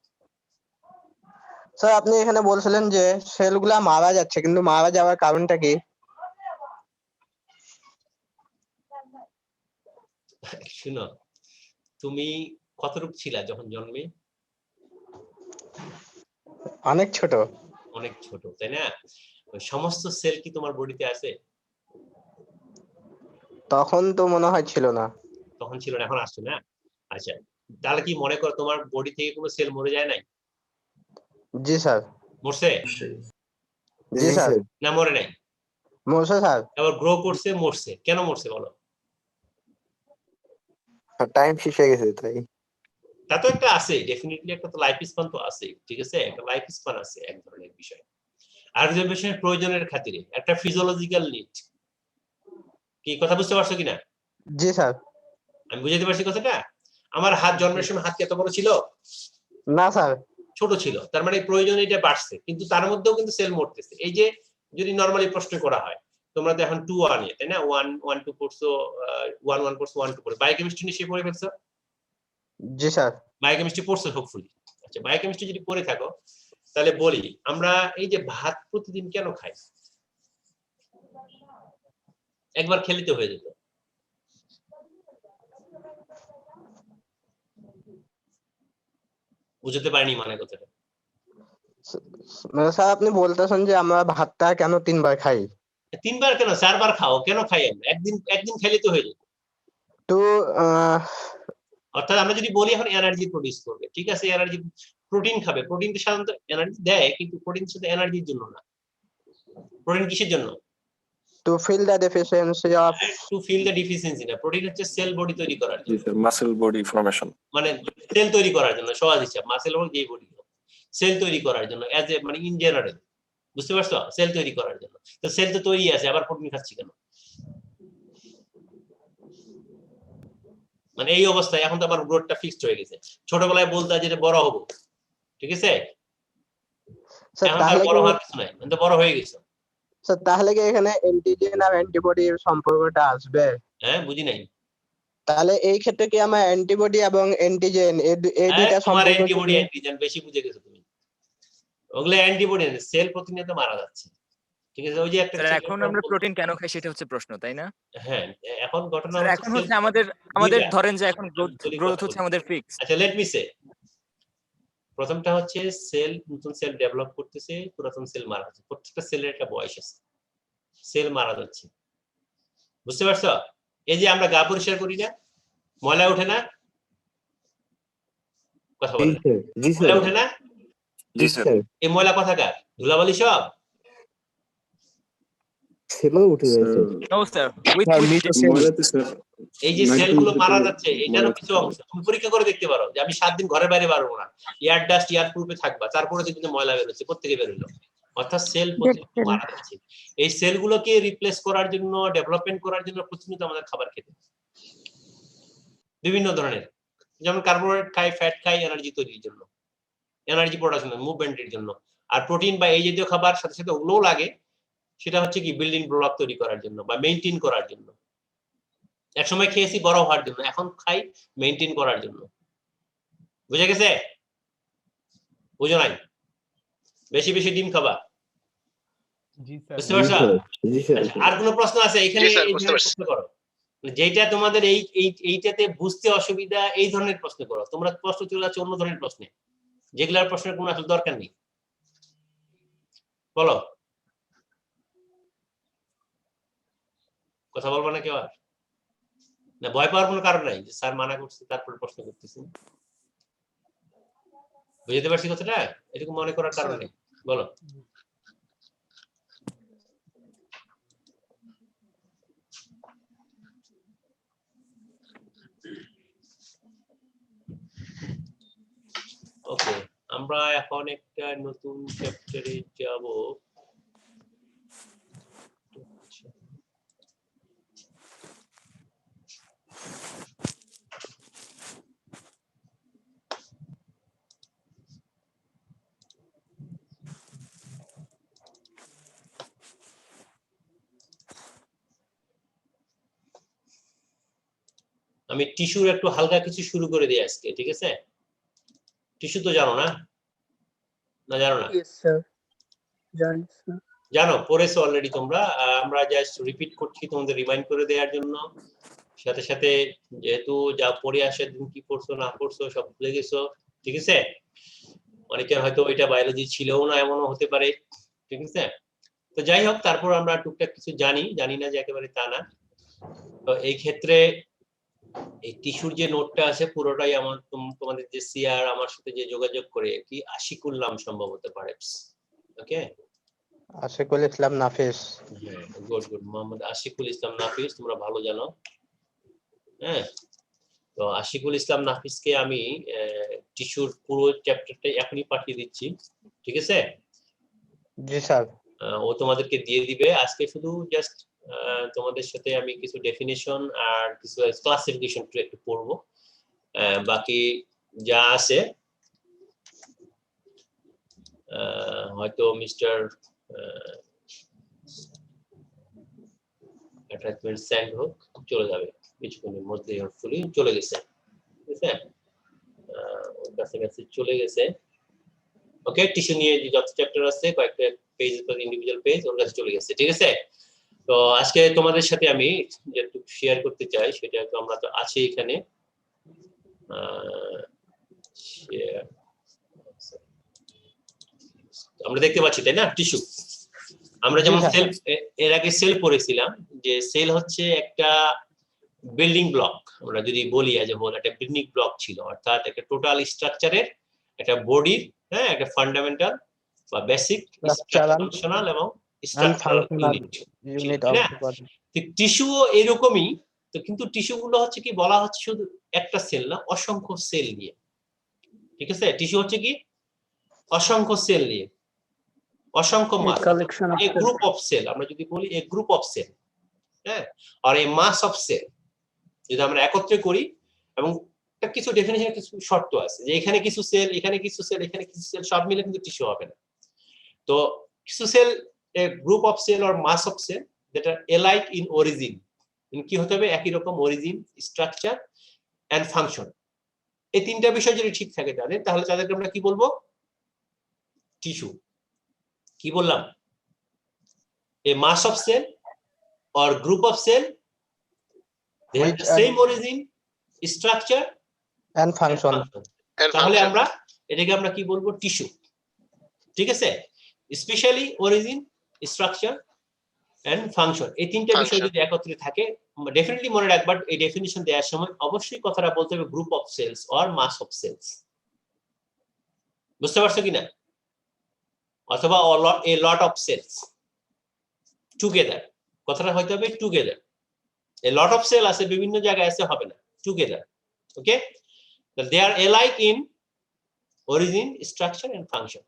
স্যার আপনি এখানে বলছিলেন যে সেলগুলা মারা যাচ্ছে, কিন্তু মারা যাওয়ার কারণটা কি? শুনো, তুমি কতটুকু ছিলা যখন জন্মে? অনেক ছোট। অনেক ছোট, তাই না? ওই সমস্ত সেল কি তোমার বডিতে আছে? তখন তো মনে হয় ছিল না। তখন ছিল না, এখন আসছে না? আচ্ছা, তাহলে কি মনে করো তোমার বডি থেকে কোনো সেল মরে যায় নাই? জি স্যার। মরছে জি স্যার। না মরে নাই? মরছে স্যার। এবার গ্রো করছে, মরছে। কেন মরছে বলো? টাইম শেষ হয়ে গেছে তাই। তা তো একটা আছে, ডেফিনেটলি একটা তো লাইফ স্পান তো আছে, ঠিক আছে? একটা লাইফ স্পান আছে এক ধরনের বিষয়। আর যে বিষয় প্রয়োজনের খাতিরে একটা ফিজিওলজিক্যাল নিড। কি কথা বুঝতে পারছো কিনা? জি স্যার। আমি বুঝাতে পারছি কথাটা? আমার হাত জন্মের সময় হাত কি এত বড় ছিল? না স্যার। ছোট ছিল। তার মানে প্রয়োজন এটা বাড়ছে, কিন্তু তার মধ্যেও কিন্তু সেল মরতেছে। এই যে যদি নরমালি প্রশ্ন করা হয়, তোমরা তো এখন 2-1 তাই না? 1-1-2 পড়ছো, 1-1 পড়ছো, 1-2 পড়ে বায়োকেমিস্ট্রি নিশ্চয়ই পড়ে ফেলছো। জি স্যার। বায়োকেমিস্ট্রি পড়ছো হোপফুলি। আচ্ছা, বায়োকেমিস্ট্রি যদি পড়ে থাকো, তাহলে বলি আমরা এই যে ভাত প্রতিদিন কেন খাই? একবার খেলে তো হয়ে যেত। বুঝতে পারিনি মানে কথাটা। মানে স্যার আপনি বলতেছেন যে আমরা ভাতটা কেন 3 বার খাই? 3 বার কেন, 4 বার খাও, কেন খাই আমরা? একদিন একদিন খেলে তো হয়ে যেত। তো অর্থাৎ আমরা যদি বলি এখন এনার্জি প্রডিউস করবে, ঠিক আছে, এনার্জি প্রোটিন খাবে, প্রোটিন তো সাধারণত এনার্জি দেয়, কিন্তু প্রোটিন শুধু এনার্জির জন্য না। প্রোটিন কিসের জন্য? to fill the deficiency of to fill the deficiency না, প্রোটিন হচ্ছে সেল বডি তৈরি করার জন্য, মাসেল বডি ফর্মেশন। মানে সেল তৈরি করার জন্য, সহজ হিসাব, মাসেল হোক যেই বডি হোক, সেল তৈরি করার জন্য অ্যাজ এ মানে ইন জেনারেল, বুঝতে পারছো? সেল তৈরি করার জন্য। তো সেল তো তৈরি আছে, আবার প্রোটিন খাচ্ছি কেন? মানে এই অবস্থায় এখন তো আমার গ্রোথটা ফিক্সড হয়ে গেছে। ছোটবেলায় বলতে যে বড় হবো, ঠিক আছে, স্যার এখন তো আর তাহলে বড় কি হওয়ার কিছু নাই, এখন তো বড় হয়ে গেছে। স্যার তাহলে কি এখানে অ্যান্টিজেন আর অ্যান্টিবডির সম্পর্কটা আসবে? হ্যাঁ, বুঝি নাই। তাহলে এই ক্ষেত্রে কি আমার অ্যান্টিবডি এবং অ্যান্টিজেন এই দুইটা তোমার সম্পর্ক অ্যান্টিবডি কি? অ্যান্টিজেন বেশি বুঝে গেছো তুমি। ওগুলো অ্যান্টিবডি, সেল প্রতিনিয়ত মারা যাচ্ছে, ঠিক আছে? ওই যে একটা স্যার এখন আমরা প্রোটিন কেন খাই সেটা হচ্ছে প্রশ্ন, তাই না? হ্যাঁ, এখন ঘটনা স্যার হচ্ছে এখন সেল হচ্ছে আমাদের আমাদের দুইটা। ধরেন যে এখন আমি বলি, গ্রোথ কথা হচ্ছে বলি। আমাদের ফিক্স। আচ্ছা, লেট মি সে, প্রথমটা হচ্ছে সেল, নতুন সেল ডেভেলপ করতেছে, পুরাতন সেল মারা যাচ্ছে। প্রত্যেকটা সেলের একটা বয়স আছে, সেল মারা যাচ্ছে, বুঝতে পারছো? এই যে আমরা গা পরিষ্কার করি না, ময়লা ওঠে না? কথা বলে না। জি ময়লা স্যার। ওঠে না? জি স্যার। এই ময়লা কোথাকার? ধুলাবালি সব? সেলও উঠে যাচ্ছে। নো স্যার, উইথ এই যে সেলগুলো মারা যাচ্ছে, এটারও কিছু অংশ তুমি পরীক্ষা করে দেখতে পারো, যে আমি 7 দিন ঘরে বাইরে বাড়বো না, এয়ার ডাস্ট এয়ার প্রুফে থাকবা, তারপরে কিন্তু ময়লা বেরোচ্ছে, কোত্থেকে বেরোলো? অর্থাৎ সেল প্রতিনিয়ত মারা যাচ্ছে। এই সেলগুলোকে রিপ্লেস করার জন্য, ডেভেলপমেন্ট করার জন্য প্রতিনিয়ত আমাদের খাবার খেতে বিভিন্ন ধরনের, যেমন কার্বোহাইড্রেট খাই, ফ্যাট খাই, এনার্জি তৈরির জন্য, এনার্জি প্রোডাকশন, মুভমেন্টের জন্য। আর প্রোটিন বা এই জাতীয় খাবার সাথে সাথে ওগুলোও লাগে, সেটা হচ্ছে কি বিল্ডিং ব্লক তৈরি করার জন্য বা মেইনটেইন করার জন্য। একসময় খেয়েছি বড় হওয়ার জন্য, এখন খাই মেইনটেইন করার জন্য। বুঝে গেছে? বুঝো নাই? বেশি বেশি ডিম খাবা, জি স্যার। বুঝতে পারছো? জি স্যার। আচ্ছা, আর কোনো প্রশ্ন আছে এখানে? জি স্যার, এই বুঝতে ধরনের পারছি। প্রশ্ন করো, যেটা তোমাদের এইটাতে বুঝতে অসুবিধা, এই ধরনের প্রশ্ন করো। তোমরা প্রশ্ন চলে যাচ্ছে অন্য ধরনের প্রশ্নে, যেগুলোর প্রশ্নের কোনো আসলে দরকার নেই। বলো, কথা বলবো না কেউ আর? না, ভয় পাওয়ার কোনো কারণ নাই যে স্যার মানা করছে তারপরে প্রশ্ন করতেছি। বুঝতে পারছি কথাটা? এরকম মনে করার কারণ নেই। বলো। ওকে, আমরা এখন একটা নতুন চ্যাপ্টারে যাব। আমি টিস্যুর একটু হালকা কিছু শুরু করে দিই আজকে, ঠিক আছে? টিস্যু তো জানো না? না জানো না? Yes, sir. জানি, sir. জানো, পড়েছো অলরেডি তোমরা। আমরা জাস্ট রিপিট করছি তোমাদের রিমাইন্ড করে দেওয়ার জন্য। সাথে সাথে যেহেতু যা পড়ে আসে তুমি কি পড়ছো না পড়ছো সব ভুলে গেছো, ঠিক আছে? অনেকের হয়তো এটা বায়োলজি ছিলও না, এমনও হতে পারে, ঠিক আছে? তো যাই হোক, তারপর আমরা টুকটাক কিছু জানি না যে একেবারে তা না। তো এই ক্ষেত্রে এই টিস্যুর যে নোটটা আছে পুরোটাই আমার তোমাদের যে সিআর আমার সাথে যে যোগাযোগ করে কি আশিকুল নাম সম্ভবত পারে, ওকে? আশিকুল ইসলাম নাফিস। গুড গুড, মোহাম্মদ আশিকুল ইসলাম নাফিস, তোমরা ভালো জানো। হ্যাঁ, তো আশিকুল ইসলাম নাফিসকে আমি টিস্যুর পুরো চ্যাপ্টারটা এখনই পাঠিয়ে দিচ্ছি, ঠিক আছে? জি স্যার। ও তোমাদেরকে দিয়ে দিবে। আজকে শুধু জাস্ট তোমাদের সাথে আমি কিছু ডেফিনিশন আর কিছু ক্লাসিফিকেশন একটু পড়বো। বাকি যা আছে হয়তো মিস্টার অ্যাটাচমেন্ট সেন্ড হোক, চলে যাবে কিছুক্ষণের মধ্যে, হোপফুলি চলে গেছে, ঠিক আছে? ওর কাছে চলে গেছে। ওকে, টিস্যু নিয়ে যে যত চ্যাপ্টার আছে কয়েকটা পেজ পর ইন্ডিভিজুয়াল পেজ ওর কাছে চলে গেছে, ঠিক আছে? তো আজকে তোমাদের সাথে আমি যেটুকু শেয়ার করতে চাই সেটা তো আমরা তো আছি এখানে। আমরা দেখতে পাচ্ছি তাই না টিস্যু? আমরা যেমন সেল, এর আগে সেল পড়েছিলাম যে সেল হচ্ছে একটা বিল্ডিং ব্লক। আমরা যদি বলি যে হোল একটা বিল্ডিং ব্লক ছিল, অর্থাৎ একটা টোটাল স্ট্রাকচারের একটা বডির, হ্যাঁ, একটা ফান্ডামেন্টাল বা বেসিক ফাংশনাল এবং স্ট্রাকচারাল ইউনিট, তাই না? টিস্যুও এরকমই। তো কিন্তু টিস্যু গুলো হচ্ছে কি, বলা হচ্ছে শুধু একটা সেল না, অসংখ্য সেল নিয়ে, ঠিক আছে? টিস্যু হচ্ছে কি অসংখ্য সেল নিয়ে, অসংখ্য মাস, এ গ্রুপ অফ সেল। আমরা যদি বলি এ গ্রুপ অফ সেল, হ্যাঁ, আর এ মাস অফ সেল যদি আমরা একত্রে করি, এবং কিছু ডেফিনিশন কিছু শর্ত আছে যে এখানে কিছু সেল, এখানে কিছু সেল, এখানে কিছু সেল, সব মিলে কিন্তু টিস্যু হবে না। তো কিছু cell, a group of cell or mass of cell that are alike in origin, কি হতে হবে? একই রকম অরিজিন, স্ট্রাকচার এন্ড ফাংশন। এই তিনটা বিষয় যদি ঠিক থাকে তাদের, তাহলে তাদেরকে আমরা কি বলবো? টিস্যু। কি বললাম? A mass of cell or group of cell, they have the same origin, structure and function. তাহলে আমরা এটাকে আমরা কি বলবো? টিস্যু, ঠিক আছে? Specially origin, structure and function, এই তিনটা বিষয় যদি একত্রে থাকে, ডেফিনেটলি মনে রাখবা এই ডেফিনিশন দেওয়ার সময় অবশ্যই কথাটা বলতে হবে group of cells or mass of cells. বুঝতে পারছো কিনা? অথবা a lot of cells together, কথাটা হয়তো হবে together. A lot of cell আছে বিভিন্ন জায়গায় আছে, হবে না, together, okay? they are alike in origin, structure and function,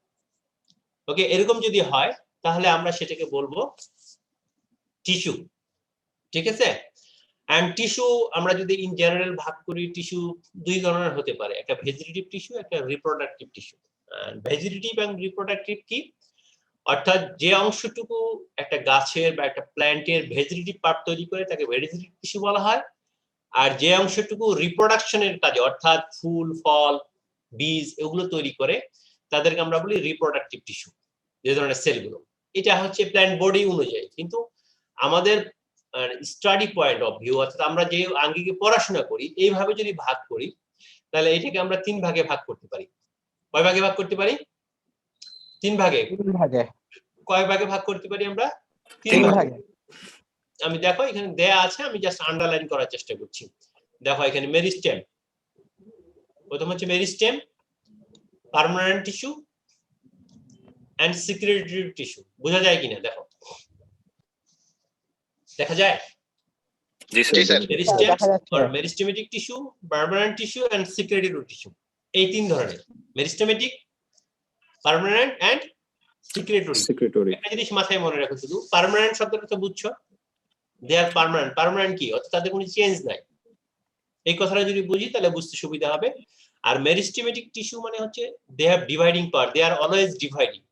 okay? এরকম যদি হয় তাহলে আমরা সেটাকে বলবো টিস্যু, ঠিক আছে? এন্ড টিস্যু আমরা যদি ইন জেনারেল ভাগ করি, টিস্যু দুই ধরনের হতে পারে, একটা ভেজিটেটিভ টিস্যু, একটা রিপ্রোডাক্টিভ টিস্যু। ভেজিটেটিভ এবং রিপ্রোডাক্টিভ কি? অর্থাৎ যে অংশটুকু একটা গাছের বা একটা প্ল্যান্টের ভেজিটেটিভ পার্ট তৈরি করে তাকে ভেজিটেটিভ টিস্যু বলা হয়, আর যে অংশটুকু রিপ্রোডাকশনের কাজে, অর্থাৎ ফুল, ফল, বীজ এগুলো তৈরি করে, তাদেরকে আমরা বলি রিপ্রোডাক্টিভ টিস্যু, যে ধরনের সেলগুলো। এটা হচ্ছে প্ল্যান্ট বডি অনুযায়ী। কিন্তু আমাদের স্টাডি পয়েন্ট অফ ভিউ, অর্থাৎ আমরা যে আঙ্গিকে পড়াশোনা করি, এইভাবে যদি ভাগ করি, তাহলে এটাকে আমরা তিন ভাগে ভাগ করতে পারি। কয় ভাগে ভাগ করতে পারি? তিন ভাগে। কয় ভাগে ভাগ করতে পারি আমরা? তিন ভাগে। আমি দেখো এখানে দেয়া আছে, আমি জাস্ট আন্ডারলাইন করার চেষ্টা করছি। দেখো এখানে মেরিস্টেম, প্রথম হচ্ছে meristem, permanent tissue and secretory tissue. বোঝা যায় কিনা দেখো, দেখা যায়? জি sir. Meristem or meristematic tissue, permanent tissue and secretory tissue, এই তিন ধরনের, মেরিস্টেমেটিক, পার্মানেন্ট এন্ড সিক্রেটরি। একটা জিনিস মাথায় মনে রাখো, শুধু পার্মানেন্ট শব্দটা তো বুঝছো, দে আর পার্মানেন্ট। পার্মানেন্ট কি? অর্থাৎ তাদের কোনো চেঞ্জ নাই। এই কথাটা যদি বুঝি তাহলে বুঝতে সুবিধা হবে। আর মেরিস্টেমেটিক টিস্যু মানে হচ্ছে they have dividing part, they are always dividing.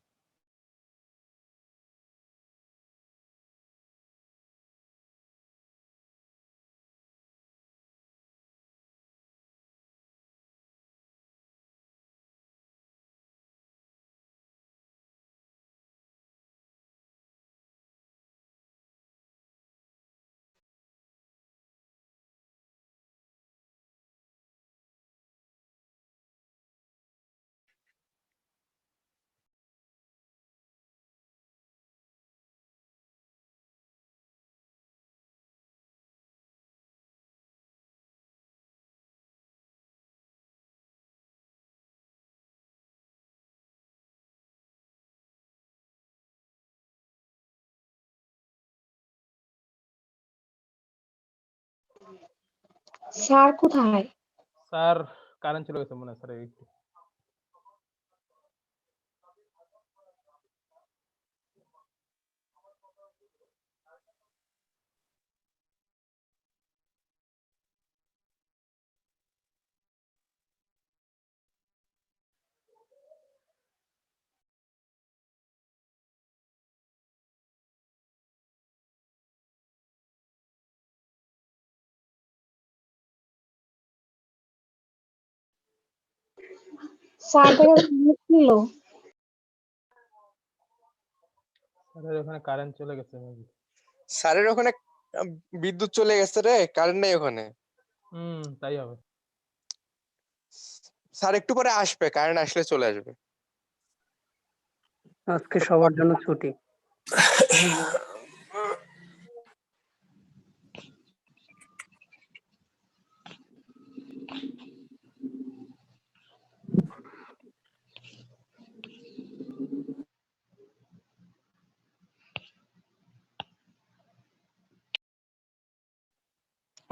Sir কোথায়? স্যার কারেন্ট চলে গেছে মনে হয় স্যার একটু। স্যার থেকে ছিল। স্যারের ওখানে কারেন্ট চলে গেছে maybe। স্যারের ওখানে বিদ্যুৎ চলে গেছে রে, কারেন্ট নেই ওখানে। তাই হবে। স্যার একটু পরে আসবে, কারেন্ট আসলে চলে আসবে। আজকে সবার জন্য ছুটি।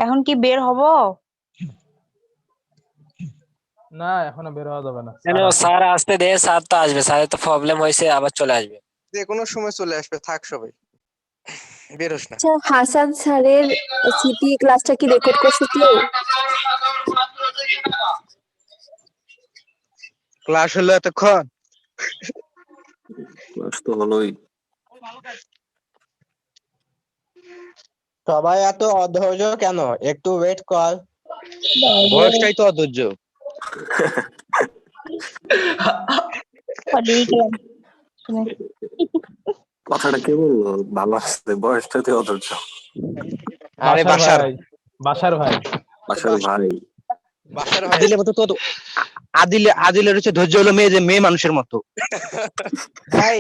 এখন কি বের হব? না এখনো বের হওয়া যাবে না। স্যার আসতে দে, স্যার তো আসবে, স্যারের তো প্রবলেম হয়েছে, আবার চলে আসবে। যে কোনো সময় চলে আসবে, থাক সবাই, বেরোস না। আচ্ছা, হাসান স্যারের সিটি ক্লাসটা কি রেকর্ড করছে কেউ? ক্লাস হলো এতক্ষণ? ক্লাস তো হলোই। সবাই এত অধৈর্য কেন? একটু ওয়েট কর। বয়সটাই তো অধৈর্য। কথাটা কে বললো? ভালো আসছে, বয়সটাতে অধৈর্য। আরে বাসার বাসার ভাই। বাসার ভাই। বাসার ভাই। আদিলের মতো তো আদিলের হচ্ছে ধৈর্য হলো মেয়ে মানুষের মতো। ভাই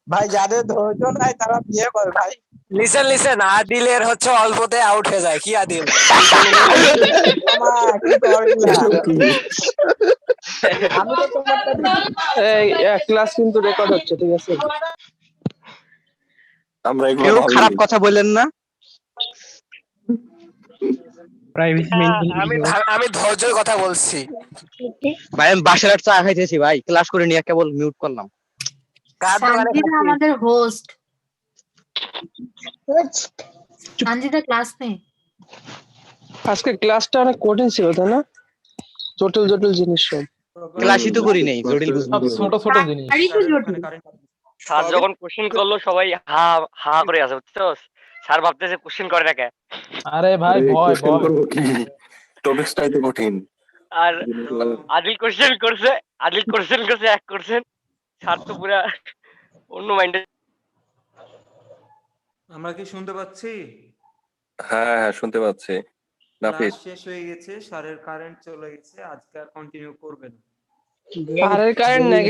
ভাই যাদের ধৈর্য নাই তারা বিয়ে করে ভাই। লিসেন, আদিলের হচ্ছে অল্পতে আউট হয়ে যায়। কি আদিল? মামা কি করলা? কি? আমি তো তোমারটা এই ক্লাস কিন্তু রেকর্ড হচ্ছে, ঠিক আছে? আমরা এগুলো কেউ ভাবি। খারাপ কথা বললেন না। আমি ধৈর্যের কথা বলছি। ভাই আমি বাসার চা খাইতেছি ভাই, ক্লাস করে নিয়ে কেবল মিউট করলাম। কার দোকানে খাচ্ছিস? আমাদের হোস্ট সঞ্জিতা ক্লাস নেই। আজকে ক্লাসটা অনেক কঠিন ছিল, তাই না? জটিল জিনিস সব ক্লাসই তো করি নাই, জটিল সব ছোট জিনিস। আরই তো জটিল। স্যার যখন কোশ্চেন করলো সবাই হা হা করে আছে, বুঝছো? স্যার ভাবতেছে কোশ্চেন করে না কে। আরে ভাই ভয় টপিকসটাই তো কঠিন। আর আদিল কোশ্চেন করছে এক কোশ্চেন, স্যার তো পুরা অন্য মাইন্ডে। আমরা কি শুনতে পাচ্ছি? হ্যাঁ শুনতে পাচ্ছি। নাফিস ক্লাস শেষ হয়ে গেছে, স্যারের কারেন্ট চলে গেছে, আজকে আর কন্টিনিউ করবে না। স্যারের কারেন্ট নাই।